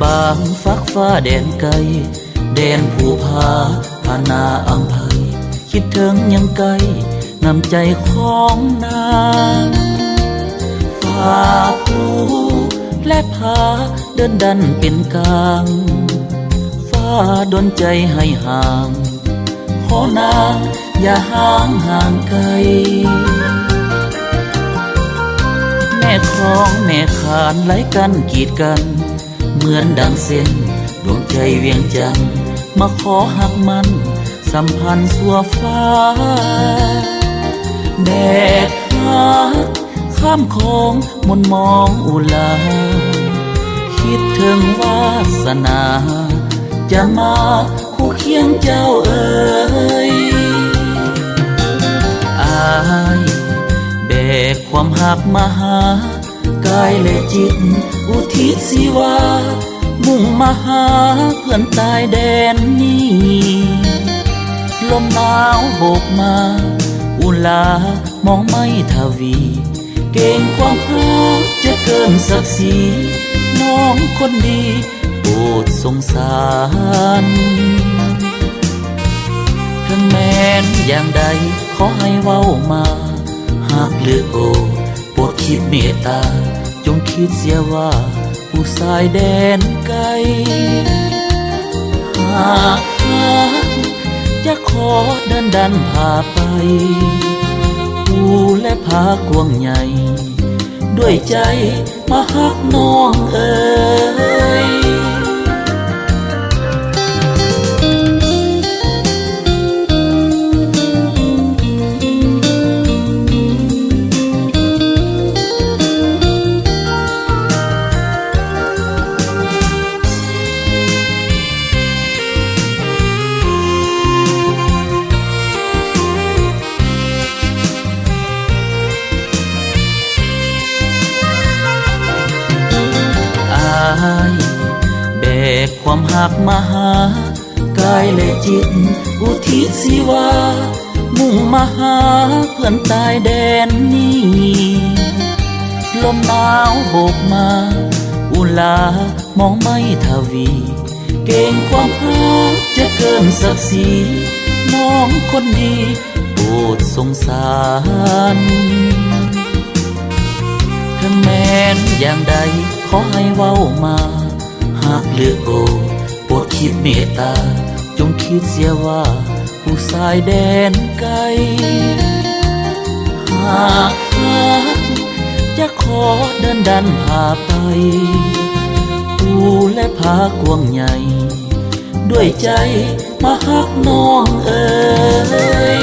บางฟักฟ้าแดนไกลแดนภูผาพานาอัมภัยคิดถึงยังไกลน้ำใจของนางฝ่าภูและผาเดินดันเป็นกลางฟ้าดลใจให้ห่างขอนางอย่าห่างไกลแม่ของแม่ขานไหลกันกีดกันเหมือนดังเส้นดวงใจเวียงจันทร์มาขอหักมันสัมพันธ์สัวฟ้าแบกหักข้ามคงมนมองอุลาคิดถึงวาสนาจะมาคู่เคียงเจ้าเอ๋ยอายแบกความหักมาหากายและจิตอุทิศสิวามุ่งมาหาเพื่อนตายแดนนี้ลมหนาวโบกมาอุลามองไม่ทวีเก่งความหักจะเกินศักดิ์ศรีน้องคนดีโปรดสงสารถึงแม้นอย่างใดขอให้เว้ามาหากหรือโอโปรดคิดเมตตาจงคิดเสียว่าผู้สายแดนไกลหากจะขอเดินดันพาไปผู้และพากวงใหญ่ด้วยใจมาฮักน้องเอ๋ยแบกความหักมาหากายและจิตอุทิศสิวามุ่งมาหาเพื่อนตายแดนนี้ลมหนาวโบกมาอุลามองไม่ทวีเก่งความหักจะเกินศักดิ์ศรีน้องคนดีโปรดสงสารถึงแม้นอย่างใดขอให้เว้ามาหากเลือกโอโปรดคิดเมตตาจงคิดเสียว่าผู้สายแดนไกลหากจะขอเดินดันพาไปผู้และพากวงใหญ่ด้วยใจมาฮักน้องเอ๋ย